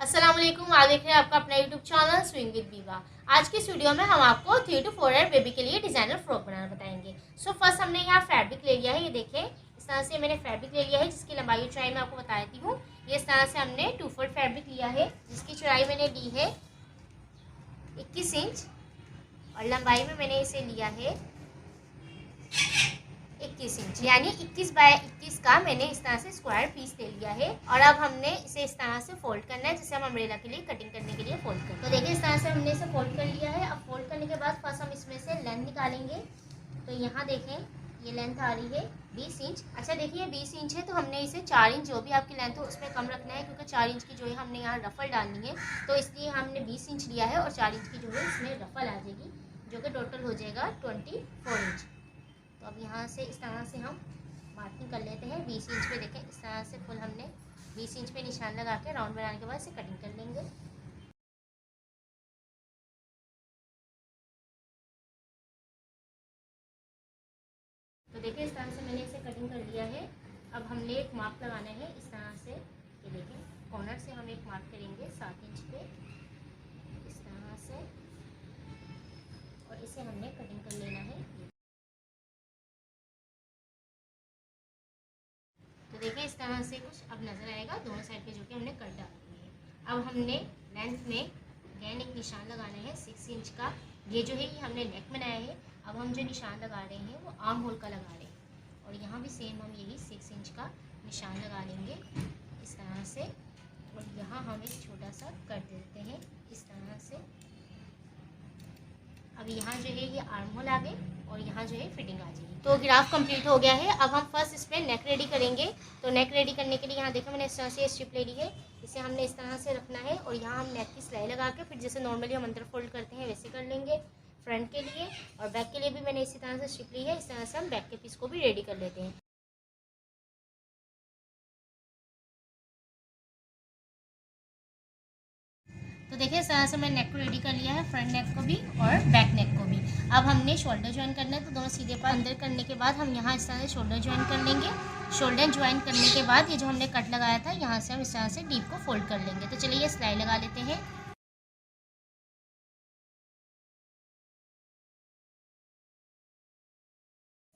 अस्सलाम वालेकुम। आप देख रहे हैं आपका अपना यूट्यूब चैनल स्विंग विद बीवा। आज की इस वीडियो में हम आपको 3 to 4 ईयर बेबी के लिए डिजाइनर फ्रॉक बनाना बताएंगे। फर्स्ट हमने यहाँ फैब्रिक ले लिया है। ये देखें, इस तरह से मैंने फैब्रिक ले लिया है जिसकी लंबाई ऊंचाई मैं आपको बता देती हूँ। ये इस तरह से हमने 2 फुट फैब्रिक लिया है जिसकी चौड़ाई मैंने ली है 21 इंच और लंबाई में मैंने इसे लिया है 21 इंच, यानी 21 बाय 21 का मैंने इस तरह से स्क्वायर पीस ले लिया है। और अब हमने इसे इस तरह से फोल्ड करना है जिसे हम अम्ब्रेला के लिए कटिंग करने के लिए फोल्ड करते हैं। तो देखिए, इस तरह से हमने इसे फोल्ड कर लिया है। अब फोल्ड करने के बाद फर्स्ट हम इसमें से लेंथ निकालेंगे। तो यहाँ देखें, ये लेंथ आ रही है 20 इंच। अच्छा देखिए, 20 इंच है तो हमने इसे 4 इंच, जो भी आपकी लेंथ हो उसमें कम रखना है, क्योंकि 4 इंच की जो है हमने यहाँ रफल डालनी है। तो इसलिए हमने 20 इंच लिया है और 4 इंच की जो है इसमें रफल आ जाएगी, जो कि टोटल हो जाएगा 24 इंच। तो अब यहाँ से इस तरह से हम मार्किंग कर लेते हैं 20 इंच पे। देखें, इस तरह से फुल हमने 20 इंच पे निशान लगा के राउंड बनाने के बाद इसे कटिंग कर लेंगे। तो देखिए, इस तरह से मैंने इसे कटिंग कर लिया है। अब हमने एक मार्क लगाना है इस तरह से। ये देखें, कॉर्नर से हम एक मार्क करेंगे 7 इंच पे इस तरह से, और इसे हमने कटिंग कर लेना है। तो देखिए, इस तरह से कुछ अब नज़र आएगा दोनों साइड पे, जो कि हमने कट डाली है। अब हमने लेंथ में अगेन एक निशान लगाना है 6 इंच का। ये जो है ये हमने नेक बनाया है। अब हम जो निशान लगा रहे हैं वो आर्म होल का लगा रहे हैं, और यहाँ भी सेम हम यही 6 इंच का निशान लगा लेंगे इस तरह से। और यहाँ हम एक छोटा सा कट देते हैं इस तरह से। अब यहाँ जो है ये आर्म होल आ गए और यहाँ जो है फिटिंग आ जाएगी। तो ग्राफ कंप्लीट हो गया है। अब हम फर्स्ट इस पर नेक रेडी करेंगे। तो नेक रेडी करने के लिए यहाँ देखो, मैंने इस तरह से स्ट्रिप ले ली है। इसे हमने इस तरह से रखना है और यहाँ हम नेक की सिलाई लगा के फिर जैसे नॉर्मली हम अंदर फोल्ड करते हैं वैसे कर लेंगे फ्रंट के लिए। और बैक के लिए भी मैंने इसी तरह से स्ट्रिप ली है। इस तरह से हम बैक के पीस को भी रेडी कर लेते हैं। तो देखिए, इस तरह से मैंने नेक को रेडी कर लिया है, फ्रंट नेक को भी और बैक नेक को भी। अब हमने शोल्डर ज्वाइन करना है। तो दोनों सीधे पर अंदर करने के बाद हम यहाँ इस तरह से शोल्डर ज्वाइन कर लेंगे। शोल्डर ज्वाइन करने के बाद ये जो हमने कट लगाया था यहाँ से हम इस तरह से डीप को फोल्ड कर लेंगे। तो चलिए, ये सिलाई लगा लेते हैं।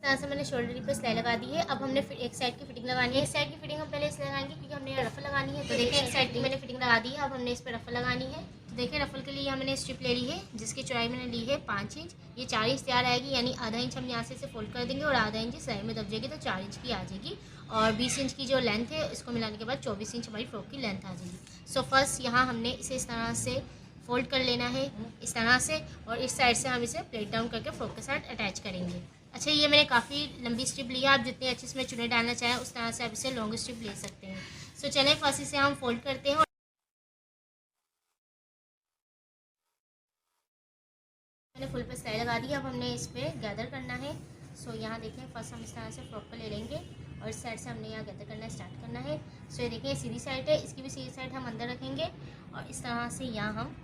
इस तरह से मैंने शोल्डर पर सिलाई लगा दी है। अब हमने फिर एक साइड की फिटिंग लगानी है। एक साइड की फिटिंग हम पहले इसलिए लगाएंगे क्योंकि हमने रफल लगानी है। तो देखिए, एक साइड की मैंने फिटिंग लगा दी है। अब हमने इस पर रफल लगानी है। तो देखिए, रफल के लिए हमने स्ट्रिप ले ली है जिसकी चौड़ाई मैंने ली है 5 इंच। ये 4 इंच तैयार आएगी, यानी आधा इंच हम यहाँ से इसे फोल्ड कर देंगे और आधा इंच सिलाई में दब जाएगी, तो 4 इंच की आ जाएगी। और 20 इंच की जो लेंथ है इसको मिलाने के बाद 24 इंच हमारी फ्रॉक की लेंथ आ जाएगी। फर्स्ट यहाँ हमने इसे इस तरह से फोल्ड कर लेना है इस तरह से, और इस साइड से हम इसे प्लेट डाउन करके फ्रॉक के साथ अटैच करेंगे। अच्छा, ये मैंने काफ़ी लंबी स्ट्रिप ली है। आप जितनी अच्छी इसमें चुने डालना चाहें उस तरह से आप इसे लॉन्ग स्ट्रिप ले सकते हैं। चलें फर्स्ट इसे हम फोल्ड करते हैं। मैंने फुल पे सिलाई लगा दी। अब हमने इस पर गैदर करना है। यहाँ देखें, फर्स्ट हम इस तरह से फ्रॉक को ले लेंगे और इस साइड से हमने यहाँ गैदर करना स्टार्ट करना है। ये देखिए, सीधी साइड है, इसकी भी सीधी साइड हम अंदर रखेंगे और इस तरह से यहाँ हम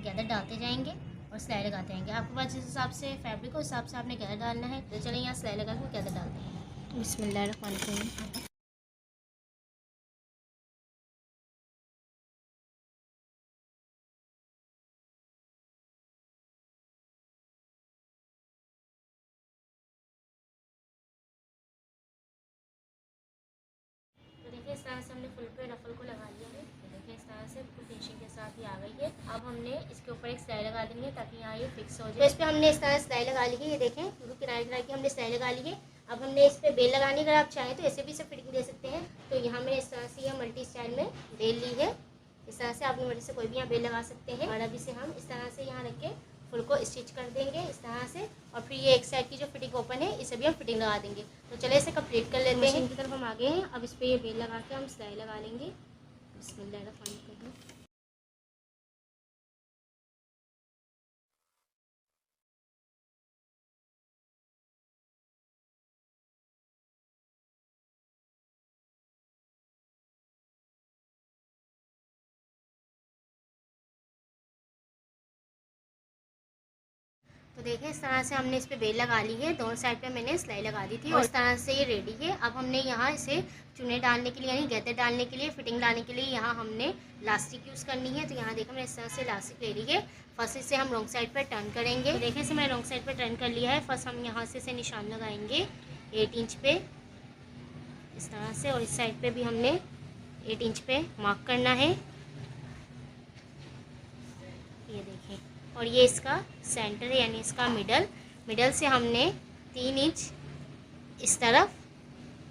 गैदर डालते जाएंगे और सिलाई लगाते जाएंगे। आपके पास जिस हिसाब से फैब्रिक हो उस हिसाब से आपने गैदर डालना है। तो चलिए, यहाँ सिलाई लगा के गैदर डालते हैं। बिस्मिल्लाहिर्रहमानिर्रहीम। तो देखिए, इस तरह से हमने फुल पे रफल को लगा लिया है। तो देखिए, इस तरह से फुल फिनिशिंग के साथ ही आ गई है। अब हमने इसके ऊपर एक सिलाई लगा देंगे ताकि यहाँ ये फिक्स हो जाए। तो इस पर हमने इस तरह सिलाई लगा ली है। ये देखें, क्योंकि किनारे किनारे की हमने सिलाई लगा ली है। अब हमने इस पर बेल लगानी, अगर आप चाहें तो ऐसे भी इसे फिटिंग दे सकते हैं। तो यहाँ मैंने इस तरह से यह मल्टी स्टाइल में बेल ली है। इस तरह से अपनी मर्जी से कोई भी यहाँ बेल लगा सकते हैं। और अब इसे हम इस तरह से यहाँ रख के फुल को स्टिच कर देंगे इस तरह से। और फिर ये एक साइड की जो फिटिंग ओपन है इसे भी हम फिटिंग लगा देंगे। तो चले इसे कंप्लीट कर लेते हैं। मशीन की तरफ हम आ गए हैं। अब इस पर ये बेल लगा के हम सिलाई लगा लेंगे। बिस्मिल्लाहिर्रहमानिर्रहीम। तो देखें इस तरह से हमने इस पे बेल लगा ली है, दोनों साइड पे मैंने सिलाई लगा दी थी और इस तरह से ये रेडी है। अब हमने यहाँ इसे चुने डालने के लिए यानी गैदर डालने के लिए, फिटिंग लाने के लिए यहाँ हमने इलास्टिक यूज़ करनी है। तो यहाँ देखो मैंने इस तरह से इलास्टिक ले ली है। फर्स्ट इसे हम रॉन्ग साइड पर टर्न करेंगे। तो देखें इसे मैंने रॉन्ग साइड पर टर्न कर लिया है। फर्स्ट हम यहाँ से इसे निशान लगाएंगे 8 इंच पे इस तरह से, और इस साइड पे भी हमने 8 इंच पे मार्क करना है, ये देखें। और ये इसका सेंटर है यानी इसका मिडल से हमने 3 इंच इस तरफ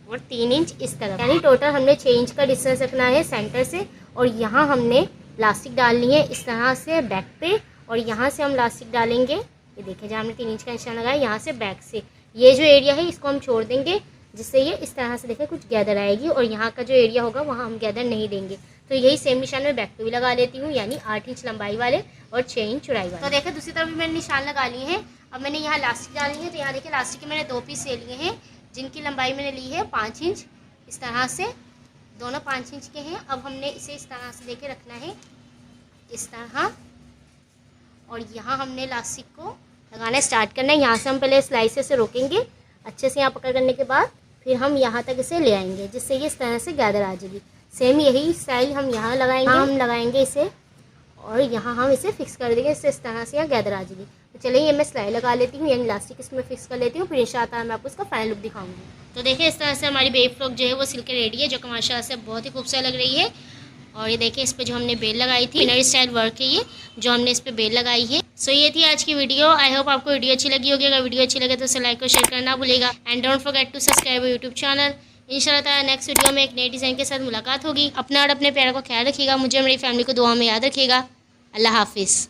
और 3 इंच इस तरफ, यानी टोटल हमने 6 इंच का डिस्टेंस रखना है सेंटर से। और यहाँ हमने इलास्टिक डालनी है इस तरह से बैक पे, और यहाँ से हम इलास्टिक डालेंगे, ये देखिए जहाँ हमने 3 इंच का निशान लगाया, यहाँ से बैक से ये जो एरिया है इसको हम छोड़ देंगे, जिससे ये इस तरह से देखें कुछ गैदर आएगी, और यहाँ का जो एरिया होगा वहाँ हम गैदर नहीं देंगे। तो यही सेम निशान मैं बैक पे भी लगा लेती हूँ, यानी 8 इंच लंबाई वाले और 6 इंच चौड़ाई वाले। तो देखो दूसरी तरफ भी मैंने निशान लगा लिए हैं। अब मैंने यहाँ इलास्टिक डाली है, तो यहाँ देखिए इलास्टिक के मैंने 2 पीस ले लिए हैं, जिनकी लंबाई मैंने ली है 5 इंच इस तरह से, दोनों 5 इंच के हैं। अब हमने इसे इस तरह से देके रखना है इस तरह, और यहाँ हमने इलास्टिक को लगाना स्टार्ट करना है। यहाँ से हम पहले स्लाइस से रोकेंगे अच्छे से, यहाँ पकड़ करने के बाद फिर हम यहाँ तक इसे ले आएंगे, जिससे ये इस तरह से गैदर आ जाएगी। सेम यही स्टाइल हम यहाँ लगाएंगे, हम लगाएंगे इसे, और यहाँ हम इसे फिक्स कर देंगे, इससे इस तरह से यहाँ गैदर आ जाएगी। तो चलिए ये मैं सिलाई लगा लेती हूँ, यानी इलास्टिक इसमें फिक्स कर लेती हूँ, फिर इंशाअल्लाह मैं आपको इसका फाइनल लुक दिखाऊंगी। तो देखिए इस तरह से हमारी बेबी फ्रॉक जो है वो सिल के रेडी है, जो कि माशाल्लाह से बहुत ही खूबसूरत लग रही है। और ये देखिए इस पे जो हमने बेल लगाई थी, इनर स्टाइल वर्क है ये जो हमने इस पे बेल लगाई है। सो ये थी आज की वीडियो। आई होप आपको वीडियो अच्छी लगी होगी। अगर वीडियो अच्छी लगे तो उसे लाइक और शेयर करना भूलेगा, and don't forget to subscribe YouTube channel. इंशाल्लाह नेक्स्ट वीडियो में एक नए डिज़ाइन के साथ मुलाकात होगी। अपना और अपने प्यार को ख्याल रखिएगा, मुझे और मेरी फैमिली को दुआ में याद रखिएगा। अल्लाह हाफिज़।